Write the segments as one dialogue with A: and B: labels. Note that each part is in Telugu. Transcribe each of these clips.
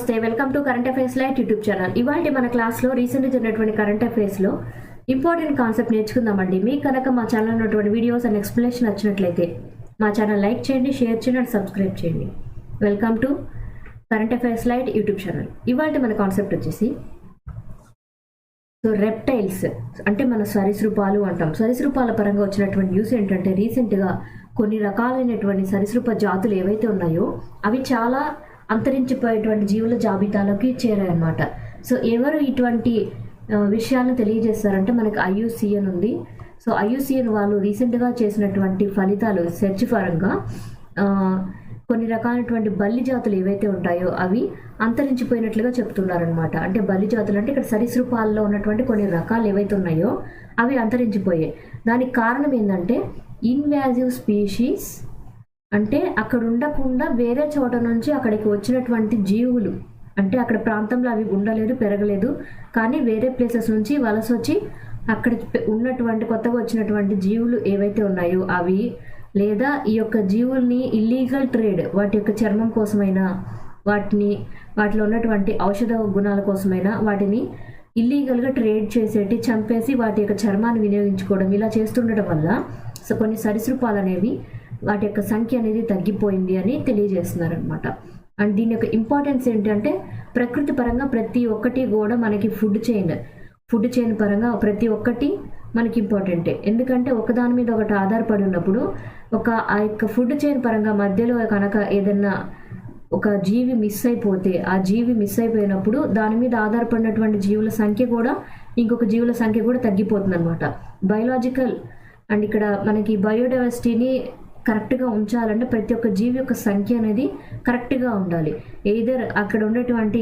A: నమస్తే, welcome to current affairs light YouTube channel. ఇవాళ మన క్లాస్లో రీసెంట్గా జరిగినటువంటి కరెంట్ అఫైర్స్లో ఇంపార్టెంట్ కాన్సెప్ట్ నేర్చుకుందామండి. మీకు కనుక మా ఛానల్ ఉన్నటువంటి వీడియోస్ అండ్ ఎక్స్ప్లెనేషన్ నచ్చినట్లయితే మా ఛానల్ లైక్ చేయండి, షేర్ చేయండి అండ్ సబ్స్క్రైబ్ చేయండి. Welcome to current affairs light YouTube channel. ఇవాళ మన కాన్సెప్ట్ వచ్చేసి రెప్టైల్స్ అంటే మన సరీసృపాలు అంటాం. సరీసృపాల పరంగా వచ్చినటువంటి న్యూస్ ఏంటంటే రీసెంట్గా కొన్ని రకాలైనటువంటి సరీసృప జాతులు ఏవైతే ఉన్నాయో అవి చాలా అంతరించిపోయేటువంటి జీవుల జాబితాలోకి చేరాయన్నమాట. సో ఎవరు ఇటువంటి విషయాలను తెలియజేస్తారంటే మనకి IUCN ఉంది. సో IUCN వాళ్ళు రీసెంట్గా చేసినటువంటి ఫలితాలు సెర్చ్ పరంగా కొన్ని రకాలైనటువంటి బల్లి జాతులు ఏవైతే ఉంటాయో అవి అంతరించిపోయినట్లుగా చెప్తున్నారనమాట. అంటే బల్లి జాతులు అంటే ఇక్కడ సరీసృపాల్లో ఉన్నటువంటి కొన్ని రకాలు ఏవైతే ఉన్నాయో అవి అంతరించిపోయాయి. దానికి కారణం ఏంటంటే ఇన్వాజివ్ స్పీషీస్, అంటే అక్కడ ఉండకుండా వేరే చోట నుంచి అక్కడికి వచ్చినటువంటి జీవులు, అంటే అక్కడ ప్రాంతంలో అవి ఉండలేదు, పెరగలేదు, కానీ వేరే ప్లేసెస్ నుంచి వలస వచ్చి అక్కడ ఉన్నటువంటి కొత్తగా వచ్చినటువంటి జీవులు ఏవైతే ఉన్నాయో అవి, లేదా ఈ యొక్క జీవుల్ని ఇల్లీగల్ ట్రేడ్, వాటి యొక్క చర్మం కోసమైనా వాటిలో ఉన్నటువంటి ఔషధ గుణాల కోసమైనా వాటిని ఇల్లీగల్గా ట్రేడ్ చేసేటి చంపేసి వాటి యొక్క చర్మాన్ని వినియోగించుకోవడం ఇలా చేస్తుండడం వల్ల సో కొన్ని సరీసృపాలు అనేవి వాటి యొక్క సంఖ్య అనేది తగ్గిపోయింది అని తెలియజేస్తున్నారనమాట. అండ్ దీని యొక్క ఇంపార్టెన్స్ ఏంటంటే ప్రకృతి పరంగా ప్రతి ఒక్కటి కూడా మనకి ఫుడ్ చైన్ పరంగా ప్రతి ఒక్కటి మనకి ఇంపార్టెంటే. ఎందుకంటే ఒకదాని మీద ఒకటి ఆధారపడి ఉన్నప్పుడు ఆ యొక్క ఫుడ్ చైన్ పరంగా మధ్యలో కనుక ఏదన్నా ఒక జీవి మిస్ అయిపోతే, ఆ జీవి మిస్ అయిపోయినప్పుడు దాని మీద ఆధారపడినటువంటి జీవుల సంఖ్య కూడా ఇంకొక జీవుల సంఖ్య కూడా తగ్గిపోతుంది అనమాట. బయోలాజికల్ అండ్ ఇక్కడ మనకి బయోడైవర్సిటీని కరెక్ట్గా ఉంచాలంటే ప్రతి ఒక్క జీవి యొక్క సంఖ్య అనేది కరెక్ట్గా ఉండాలి. ఎయిదర్ అక్కడ ఉండేటువంటి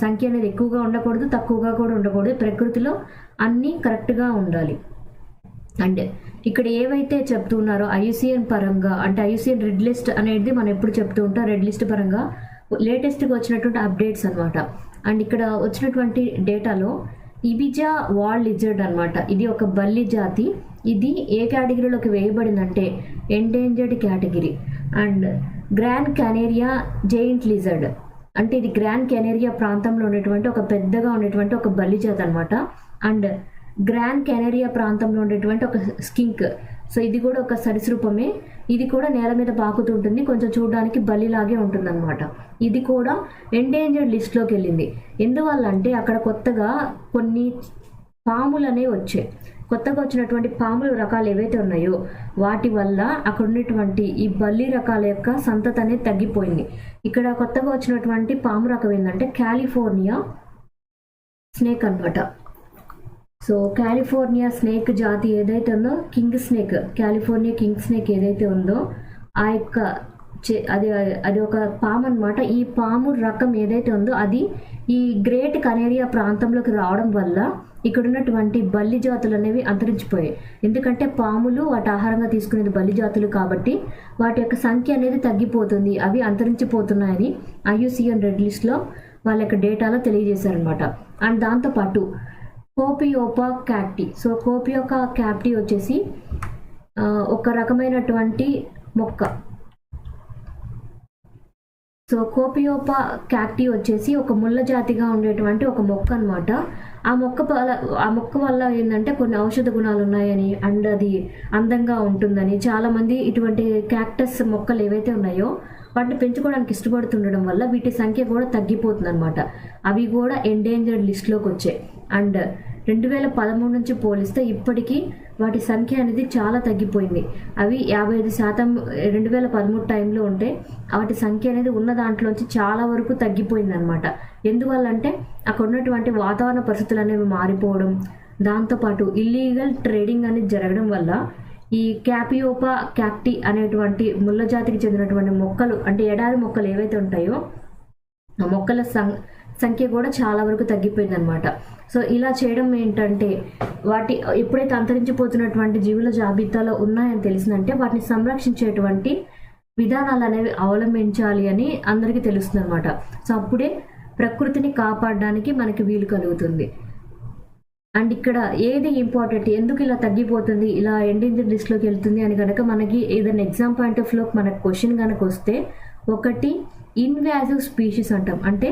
A: సంఖ్య అనేది ఎక్కువగా ఉండకూడదు, తక్కువగా కూడా ఉండకూడదు. ప్రకృతిలో అన్నీ కరెక్ట్గా ఉండాలి. అండ్ ఇక్కడ ఏవైతే చెప్తున్నారో IUCN పరంగా, అంటే IUCN రెడ్ లిస్ట్ అనేది మనం ఎప్పుడు చెప్తూ ఉంటాం, రెడ్ లిస్ట్ పరంగా లేటెస్ట్గా వచ్చినటువంటి అప్డేట్స్ అనమాట. అండ్ ఇక్కడ వచ్చినటువంటి డేటాలో ఇబిజా వాల్ లిజర్డ్ అనమాట, ఇది ఒక బల్లి జాతి. ఇది ఏ కేటగిరీలోకి వేయబడిందంటే endangered category. And grand Canaria giant lizard, అంటే ఇది గ్రాండ్ కెనేరియా ప్రాంతంలో ఉండేటువంటి ఒక పెద్దగా ఉండేటువంటి ఒక బల్లి జాతి అనమాట. అండ్ గ్రాండ్ కెనేరియా ప్రాంతంలో ఉండేటువంటి ఒక స్కింక్, సో ఇది కూడా ఒక సరీసృపమే. ఇది కూడా నేల మీద పాకుతూ ఉంటుంది, కొంచెం చూడడానికి బల్లిలాగే ఉంటుంది అనమాట. ఇది కూడా ఎండేంజర్డ్ లిస్ట్లోకి వెళ్ళింది. ఎందువల్ల అంటే అక్కడ కొత్తగా కొన్ని పాములు అనేవి వచ్చాయి. కొత్తగా వచ్చినటువంటి పాముల రకాలు ఏవైతే ఉన్నాయో వాటి వల్ల అక్కడ ఉన్నటువంటి ఈ బల్లి రకాల యొక్క సంతతి అనేది తగ్గిపోయింది. ఇక్కడ కొత్తగా వచ్చినటువంటి పాము రకం ఏంటంటే కాలిఫోర్నియా స్నేక్ అనమాట. సో కాలిఫోర్నియా స్నేక్ జాతి ఏదైతే ఉందో, కాలిఫోర్నియా కింగ్ స్నేక్ ఏదైతే ఉందో ఆ యొక్క అది ఒక పాము అనమాట. ఈ పాము రకం ఏదైతే ఉందో అది ఈ గ్రేట్ కనేరియా ప్రాంతంలోకి రావడం వల్ల ఇక్కడ ఉన్నటువంటి బల్లి జాతులు అనేవి అంతరించిపోయాయి. ఎందుకంటే పాములు వాటి ఆహారంగా తీసుకునేది బల్లి జాతులు కాబట్టి వాటి యొక్క సంఖ్య అనేది తగ్గిపోతుంది, అవి అంతరించిపోతున్నాయని IUCN రెడ్ లిస్ట్లో వాళ్ళ యొక్క డేటాలో తెలియజేశారనమాట. అండ్ దాంతోపాటు కోపియోపా క్యాక్టీ, సో కోపియోపా క్యాక్టీ వచ్చేసి ఒక రకమైనటువంటి మొక్క. సో కోపియోపా క్యాక్టీ వచ్చేసి ఒక ముళ్ళ జాతిగా ఉండేటువంటి ఒక మొక్క అనమాట. ఆ మొక్క వల్ల ఏంటంటే కొన్ని ఔషధ గుణాలు ఉన్నాయని, అండ్ అది అందంగా ఉంటుందని చాలామంది ఇటువంటి క్యాక్టస్ మొక్కలు ఏవైతే ఉన్నాయో వాటిని పెంచుకోవడానికి ఇష్టపడుతుండడం వల్ల వీటి సంఖ్య కూడా తగ్గిపోతుంది అనమాట. అవి కూడా ఎండేంజర్డ్ లిస్ట్లోకి వచ్చాయి. అండ్ 2013 నుంచి పోలిస్తే ఇప్పటికీ వాటి సంఖ్య అనేది చాలా తగ్గిపోయింది. అవి 55% 2013 టైంలో ఉంటే వాటి సంఖ్య అనేది ఉన్న దాంట్లోంచి చాలా వరకు తగ్గిపోయింది అనమాట. ఎందువల్ల అంటే అక్కడ ఉన్నటువంటి వాతావరణ పరిస్థితులు అనేవి మారిపోవడం, దాంతోపాటు ఇల్లీగల్ ట్రేడింగ్ అనేది జరగడం వల్ల ఈ కాపియోపా క్యాక్టీ అనేటువంటి ముళ్ళ జాతికి చెందినటువంటి మొక్కలు, అంటే ఎడారి మొక్కలు ఏవైతే ఉంటాయో ఆ మొక్కల సంఖ్య కూడా చాలా వరకు తగ్గిపోయింది అనమాట. సో ఇలా చేయడం ఏంటంటే వాటి ఎప్పుడైతే అంతరించిపోతున్నటువంటి జీవుల జాబితాలో ఉన్నాయని తెలిసిందంటే వాటిని సంరక్షించేటువంటి విధానాలు అనేవి అవలంబించాలి అని అందరికీ తెలుస్తుంది అనమాట. సో అప్పుడే ప్రకృతిని కాపాడడానికి మనకి వీలు కలుగుతుంది. అండ్ ఇక్కడ ఏది ఇంపార్టెంట్, ఎందుకు ఇలా తగ్గిపోతుంది, ఇలా ఎండేంజర్డ్ లిస్ట్లోకి వెళ్తుంది అని కనుక మనకి ఏదైనా ఎగ్జామ్ పాయింట్ ఆఫ్ లో మనకు క్వశ్చన్ కనుక వస్తే, ఒకటి ఇన్వాజివ్ స్పీషీస్ అంటాం, అంటే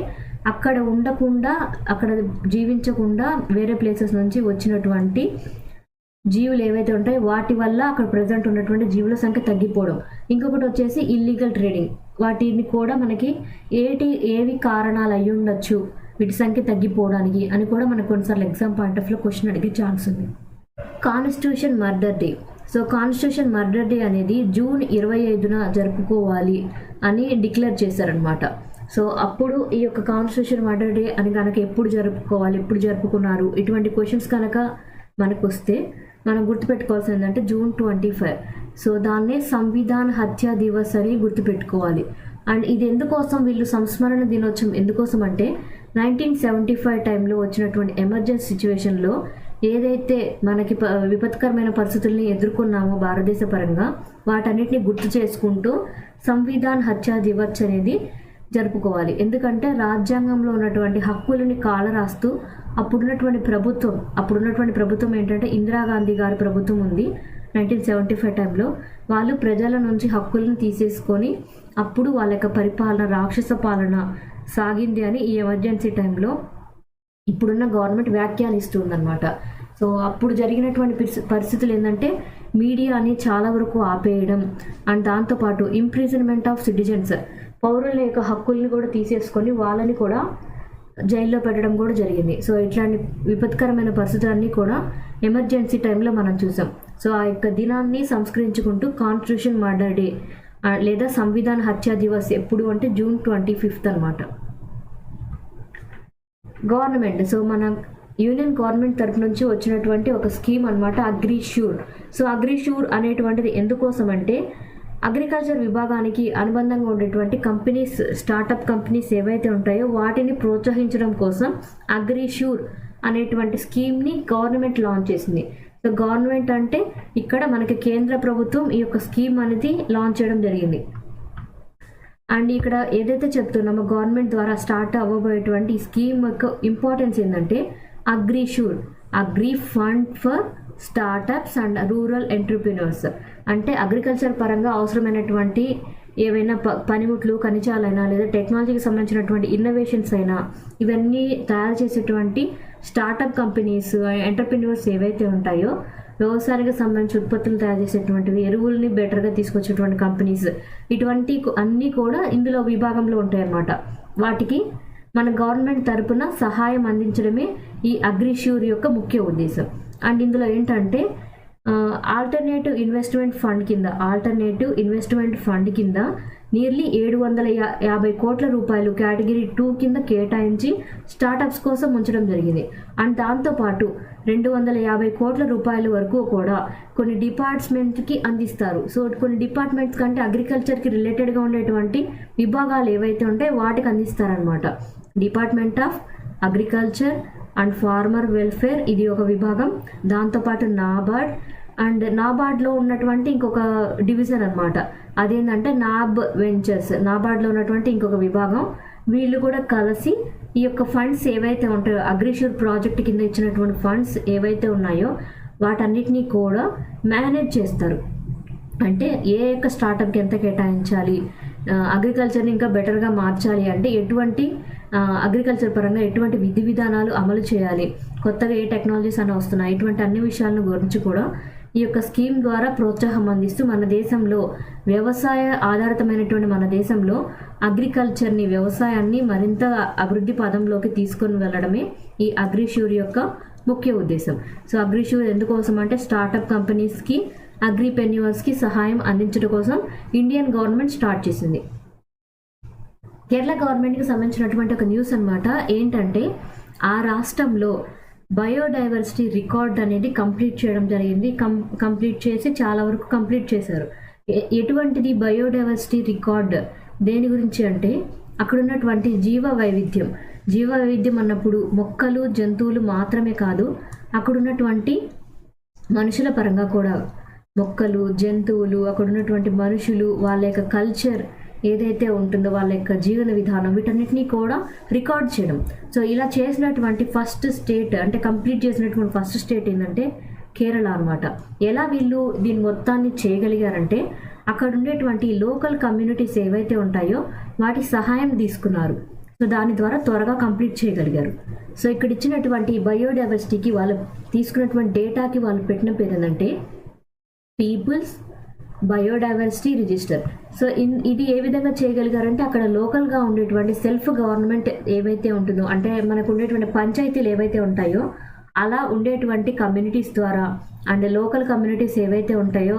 A: అక్కడ ఉండకుండా, అక్కడ జీవించకుండా వేరే ప్లేసెస్ నుంచి వచ్చినటువంటి జీవులు ఏవైతే ఉంటాయో వాటి వల్ల అక్కడ ప్రజెంట్ ఉన్నటువంటి జీవుల సంఖ్య తగ్గిపోవడం. ఇంకొకటి వచ్చేసి ఇల్లీగల్ ట్రేడింగ్. వాటిని కూడా మనకి ఏవి కారణాలు అయి ఉండొచ్చు వీటి సంఖ్య తగ్గిపోవడానికి అని కూడా మనకు కొన్నిసార్లు ఎగ్జామ్ పాయింట్ ఆఫ్ లో క్వశ్చన్ అడిగే ఛాన్స్ ఉంది. Constitution murder day. So constitution murder day అనేది జూన్ 25న జరుపుకోవాలి అని డిక్లేర్ చేశారనమాట. సో అప్పుడు ఈ యొక్క కాన్స్టిట్యూషన్ మర్డర్ డే అని కనుక ఎప్పుడు జరుపుకోవాలి, ఎప్పుడు జరుపుకున్నారు, ఇటువంటి క్వశ్చన్స్ కనుక మనకు వస్తే మనం గుర్తుపెట్టుకోవాల్సింది ఏంటంటే జూన్ 25. సో దాన్నే సంవిధాన్ హత్యా దివస్ అని గుర్తుపెట్టుకోవాలి. అండ్ ఇది ఎందుకోసం, వీళ్ళు సంస్మరణ దినోత్సవం ఎందుకోసం అంటే 1975 టైంలో వచ్చినటువంటి ఎమర్జెన్సీ సిచ్యువేషన్లో ఏదైతే మనకి విపత్కరమైన పరిస్థితుల్ని ఎదుర్కొన్నామో భారతదేశ పరంగా వాటన్నిటిని గుర్తు చేసుకుంటూ సంవిధాన్ హత్యా దివస్ అనేది జరుపుకోవాలి. ఎందుకంటే రాజ్యాంగంలో ఉన్నటువంటి హక్కులని కాలరాస్తూ అప్పుడున్నటువంటి ప్రభుత్వం ఏంటంటే ఇందిరాగాంధీ గారి ప్రభుత్వం ఉంది 1975 టైంలో. వాళ్ళు ప్రజల నుంచి హక్కులను తీసేసుకొని అప్పుడు వాళ్ళ యొక్క పరిపాలన రాక్షస పాలన సాగింది అని ఈ ఎమర్జెన్సీ టైంలో ఇప్పుడున్న గవర్నమెంట్ వ్యాఖ్యానిస్తుందన్నమాట. సో అప్పుడు జరిగినటువంటి పరిస్థితులు ఏంటంటే మీడియాని చాలా వరకు ఆపేయడం అండ్ దాంతోపాటు ఇంప్రిజన్మెంట్ ఆఫ్ సిటిజన్స్, పౌరుల యొక్క హక్కుల్ని కూడా తీసేసుకొని వాళ్ళని కూడా జైల్లో పెట్టడం కూడా జరిగింది. సో ఇట్లాంటి విపత్కరమైన పరిస్థితులన్నీ కూడా ఎమర్జెన్సీ టైంలో మనం చూసాం. సో ఆ యొక్క దినాన్ని సంస్కరించుకుంటూ కాన్స్టిట్యూషన్ మర్డర్ డే లేదా సంవిధాన హత్యా దివస్ ఎప్పుడు అంటే జూన్ 25 అనమాట. గవర్నమెంట్, సో మన యూనియన్ గవర్నమెంట్ తరఫు నుంచి వచ్చినటువంటి ఒక స్కీమ్ అనమాట అగ్రిష్యూర్. సో అగ్రిష్యూర్ అనేటువంటిది ఎందుకోసం అంటే అగ్రికల్చర్ విభాగానికి అనుబంధంగా ఉండేటువంటి కంపెనీస్, స్టార్టప్ కంపెనీస్ ఏవైతే ఉంటాయో వాటిని ప్రోత్సహించడం కోసం అగ్రిష్యూర్ అనేటువంటి స్కీమ్ని గవర్నమెంట్ లాంచ్ చేసింది. సో గవర్నమెంట్ అంటే ఇక్కడ మనకి కేంద్ర ప్రభుత్వం ఈ యొక్క స్కీమ్ అనేది లాంచ్ చేయడం జరిగింది. అండ్ ఇక్కడ ఏదైతే చెప్తున్నామో గవర్నమెంట్ ద్వారా స్టార్ట్ అవ్వబోయేటువంటి ఈ స్కీమ్ యొక్క ఇంపార్టెన్స్ ఏంటంటే AgriSURE, agri fund for startups and rural entrepreneurs. అంటే అగ్రికల్చర్ పరంగా అవసరమైనటువంటి ఏవైనా పనిముట్లు, ఖనిజాలైనా లేదా టెక్నాలజీకి సంబంధించినటువంటి ఇన్నోవేషన్స్ అయినా ఇవన్నీ తయారు చేసేటువంటి స్టార్టప్ కంపెనీస్, ఎంటర్ప్రినర్స్ ఏవైతే ఉంటాయో, వ్యవసాయానికి సంబంధించి ఉత్పత్తులు తయారు చేసేటువంటివి, ఎరువుల్ని బెటర్గా తీసుకొచ్చేటువంటి కంపెనీస్, ఇటువంటి అన్నీ కూడా ఇందులో విభాగంలో ఉంటాయి అన్నమాట. వాటికి మన గవర్నమెంట్ తరపున సహాయం అందించడమే ఈ అగ్రిష్యూర్ యొక్క ముఖ్య ఉద్దేశం. అండ్ ఇందులో ఏంటంటే ఆల్టర్నేటివ్ ఇన్వెస్ట్మెంట్ ఫండ్ కింద నియర్లీ 750 కోట్ల రూపాయలు కేటగిరీ 2 కింద కేటాయించి స్టార్టప్స్ కోసం ఉంచడం జరిగింది. అండ్ దాంతోపాటు 250 కోట్ల రూపాయల వరకు కూడా కొన్ని డిపార్ట్మెంట్కి అందిస్తారు. సో కొన్ని డిపార్ట్మెంట్స్ కంటే అగ్రికల్చర్కి రిలేటెడ్గా ఉండేటువంటి విభాగాలు ఏవైతే ఉంటాయో వాటికి అందిస్తారనమాట. Department of agriculture and farmer welfare ఇది ఒక విభాగం. దాంతోపాటు నాబార్డ్లో ఉన్నటువంటి ఇంకొక డివిజన్ అనమాట, అదేంటంటే నాబార్డ్లో ఉన్నటువంటి ఇంకొక విభాగం. వీళ్ళు కూడా కలిసి ఈ యొక్క ఫండ్స్ ఏవైతే ఉంటాయో అగ్రిష్యూర్ ప్రాజెక్ట్ కింద ఇచ్చినటువంటి ఫండ్స్ ఏవైతే ఉన్నాయో వాటన్నిటినీ కూడా మేనేజ్ చేస్తారు. అంటే ఏ యొక్క స్టార్టప్కి ఎంత కేటాయించాలి, అగ్రికల్చర్ని ఇంకా బెటర్గా మార్చాలి అంటే ఎటువంటి అగ్రికల్చర్ పరంగా ఎటువంటి విధి విధానాలు అమలు చేయాలి, కొత్తగా ఏ టెక్నాలజీస్ అని వస్తున్నాయి, ఇటువంటి అన్ని విషయాలను గురించి కూడా ఈ యొక్క స్కీమ్ ద్వారా ప్రోత్సాహం అందిస్తూ మన దేశంలో వ్యవసాయ ఆధారితమైనటువంటి మన దేశంలో అగ్రికల్చర్ని, వ్యవసాయాన్ని మరింత అభివృద్ధి పదంలోకి తీసుకొని వెళ్ళడమే ఈ అగ్రిష్యూర్ యొక్క ముఖ్య ఉద్దేశం. సో అగ్రిష్యూర్ ఎందుకోసం అంటే స్టార్టప్ కంపెనీస్కి, అగ్రిప్రెన్యూర్స్కి సహాయం అందించడం కోసం ఇండియన్ గవర్నమెంట్ స్టార్ట్ చేసింది. కేరళ గవర్నమెంట్కి సంబంధించినటువంటి ఒక న్యూస్ అనమాట. ఏంటంటే ఆ రాష్ట్రంలో బయోడైవర్సిటీ రికార్డ్ అనేది కంప్లీట్ చేయడం జరిగింది. కంప్లీట్ చేసి చాలా వరకు కంప్లీట్ చేశారు. ఎటువంటిది బయోడైవర్సిటీ రికార్డ్, దేని గురించి అంటే అక్కడ ఉన్నటువంటి జీవ వైవిధ్యం అన్నప్పుడు మొక్కలు, జంతువులు మాత్రమే కాదు, అక్కడ ఉన్నటువంటి మనుషుల పరంగా కూడా మొక్కలు, జంతువులు, అక్కడ ఉన్నటువంటి మనుషులు, వాళ్ళ యొక్క కల్చర్ ఏదైతే ఉంటుందో, వాళ్ళ యొక్క జీవన విధానం, వీటన్నిటినీ కూడా రికార్డ్ చేయడం. సో ఇలా చేసినటువంటి ఫస్ట్ స్టేట్ అంటే కంప్లీట్ చేసినటువంటి ఫస్ట్ స్టేట్ ఏంటంటే కేరళ అనమాట. ఎలా వీళ్ళు దీని మొత్తాన్ని చేయగలిగారంటే అక్కడ ఉండేటువంటి లోకల్ కమ్యూనిటీస్ ఏవైతే ఉంటాయో వాటి సహాయం తీసుకున్నారు. సో దాని ద్వారా త్వరగా కంప్లీట్ చేయగలిగారు. సో ఇక్కడ ఇచ్చినటువంటి బయోడైవర్సిటీకి వాళ్ళు తీసుకున్నటువంటి డేటాకి వాళ్ళు పెట్టిన పేరు ఏంటంటే పీపుల్స్ బయోడైవర్సిటీ రిజిస్టర్. సో ఇది ఏ విధంగా చేయగలిగారంటే అక్కడ లోకల్గా ఉండేటువంటి సెల్ఫ్ గవర్నమెంట్ ఏవైతే ఉంటుందో, అంటే మనకు ఉండేటువంటి పంచాయతీలు ఏవైతే ఉంటాయో అలా ఉండేటువంటి కమ్యూనిటీస్ ద్వారా అండ్ లోకల్ కమ్యూనిటీస్ ఏవైతే ఉంటాయో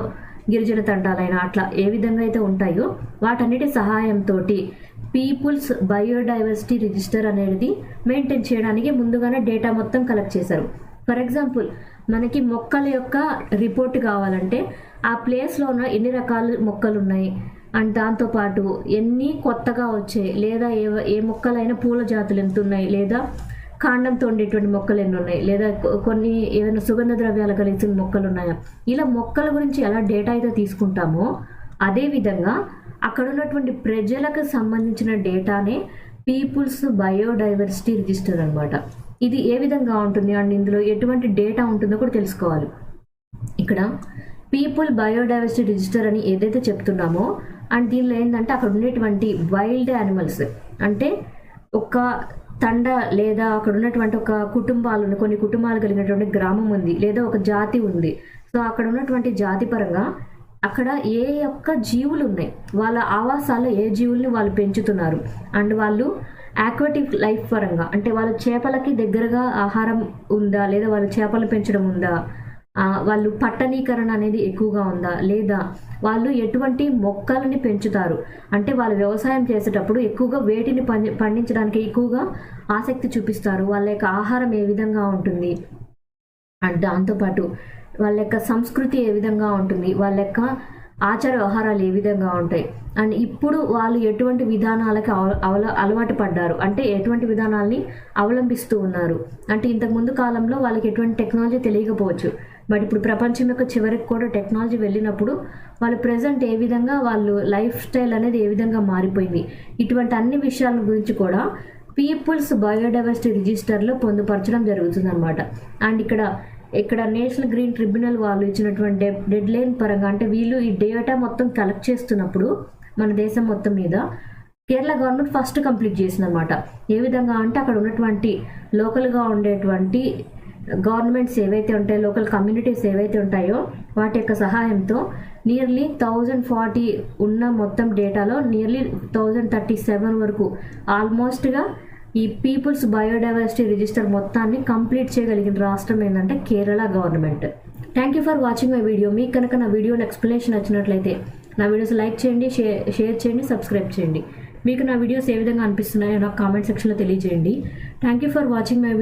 A: గిరిజన తండాలైనా అట్లా ఏ విధంగా అయితే ఉంటాయో వాటన్నిటి సహాయంతో పీపుల్స్ బయోడైవర్సిటీ రిజిస్టర్ అనేది మెయింటైన్ చేయడానికి ముందుగానే డేటా మొత్తం కలెక్ట్ చేశారు. ఫర్ ఎగ్జాంపుల్ మనకి మొక్కల యొక్క రిపోర్ట్ కావాలంటే ఆ ప్లేస్లో ఉన్న ఎన్ని రకాల మొక్కలు ఉన్నాయి అండ్ దాంతోపాటు ఎన్ని కొత్తగా వచ్చాయి, లేదా ఏ మొక్కలైనా పూల జాతులు ఎంత ఉన్నాయి, లేదా కాండంతో ఉండేటువంటి మొక్కలు ఎన్ని ఉన్నాయి, లేదా కొన్ని ఏదైనా సుగంధ ద్రవ్యాలు కలిసిన మొక్కలు ఉన్నాయా, ఇలా మొక్కల గురించి ఎలా డేటా అయితే తీసుకుంటామో అదేవిధంగా అక్కడ ఉన్నటువంటి ప్రజలకు సంబంధించిన డేటానే పీపుల్స్ బయోడైవర్సిటీ రిజిస్టర్ అనమాట. ఇది ఏ విధంగా ఉంటుంది అండ్ ఇందులో ఎటువంటి డేటా ఉంటుందో కూడా తెలుసుకోవాలి. ఇక్కడ పీపుల్ బయోడైవర్సిటీ రిజిస్టర్ అని ఏదైతే చెప్తున్నామో అండ్ దీనిలో ఏంటంటే అక్కడ ఉండేటువంటి వైల్డ్ యానిమల్స్, అంటే ఒక తండ లేదా అక్కడ ఉన్నటువంటి ఒక కుటుంబాలు, కొన్ని కుటుంబాలు కలిగినటువంటి గ్రామం ఉంది, లేదా ఒక జాతి ఉంది. సో అక్కడ ఉన్నటువంటి జాతి పరంగా అక్కడ ఏ యొక్క జీవులు ఉన్నాయి, వాళ్ళ ఆవాసాల్లో ఏ జీవుల్ని వాళ్ళు పెంచుతున్నారు అండ్ వాళ్ళు ఆక్వాటిక్ లైఫ్ పరంగా అంటే వాళ్ళ చేపలకి దగ్గరగా ఆహారం ఉందా, లేదా వాళ్ళు చేపలు పెంచడం ఉందా, వాళ్ళు పట్టణీకరణ అనేది ఎక్కువగా ఉందా, లేదా వాళ్ళు ఎటువంటి మొక్కలని పెంచుతారు, అంటే వాళ్ళు వ్యవసాయం చేసేటప్పుడు ఎక్కువగా వేటిని పండించడానికి ఎక్కువగా ఆసక్తి చూపిస్తారు, వాళ్ళ యొక్క ఆహారం ఏ విధంగా ఉంటుంది అండ్ దాంతోపాటు వాళ్ళ యొక్క సంస్కృతి ఏ విధంగా ఉంటుంది, వాళ్ళ యొక్క ఆచార వ్యవహారాలు ఏ విధంగా ఉంటాయి అండ్ ఇప్పుడు వాళ్ళు ఎటువంటి విధానాలకి అలవాటు పడ్డారు, అంటే ఎటువంటి విధానాల్ని అవలంబిస్తూ ఉన్నారు. అంటే ఇంతకుముందు కాలంలో వాళ్ళకి ఎటువంటి టెక్నాలజీ తెలియకపోవచ్చు, బట్ ఇప్పుడు ప్రపంచం యొక్క చివరికి కూడా టెక్నాలజీ వెళ్ళినప్పుడు వాళ్ళు ప్రజెంట్ ఏ విధంగా వాళ్ళు లైఫ్ స్టైల్ అనేది ఏ విధంగా మారిపోయింది, ఇటువంటి అన్ని విషయాల గురించి కూడా పీపుల్స్ బయోడైవర్సిటీ రిజిస్టర్లో పొందుపరచడం జరుగుతుంది అనమాట. అండ్ ఇక్కడ నేషనల్ గ్రీన్ ట్రిబ్యునల్ వాళ్ళు ఇచ్చినటువంటి డెడ్ లైన్ పరంగా, అంటే వీళ్ళు ఈ డేటా మొత్తం కలెక్ట్ చేస్తున్నప్పుడు మన దేశం మొత్తం మీద కేరళ గవర్నమెంట్ ఫస్ట్ కంప్లీట్ చేసింది అనమాట. ఏ విధంగా అంటే అక్కడ ఉన్నటువంటి లోకల్గా ఉండేటువంటి గవర్నమెంట్స్ ఏవైతే ఉంటాయో, లోకల్ కమ్యూనిటీస్ ఏవైతే ఉంటాయో వాటి యొక్క సహాయంతో నియర్లీ 1040 ఉన్న మొత్తం డేటాలో నియర్లీ 1037 వరకు ఆల్మోస్ట్గా ఈ పీపుల్స్ బయోడైవర్సిటీ రిజిస్టర్ మొత్తాన్ని కంప్లీట్ చేయగలిగిన రాష్ట్రం ఏంటంటే Kerala government. Thank you for watching my video. మీకు కనుక నా వీడియోని ఎక్స్ప్లెనేషన్ వచ్చినట్లయితే నా వీడియోస్ లైక్ చేయండి, షేర్ చేయండి, సబ్స్క్రైబ్ చేయండి. మీకు నా వీడియోస్ ఏ విధంగా అనిపిస్తున్నాయో నాకు కామెంట్ సెక్షన్లో తెలియజేయండి. Thank you for watching my video.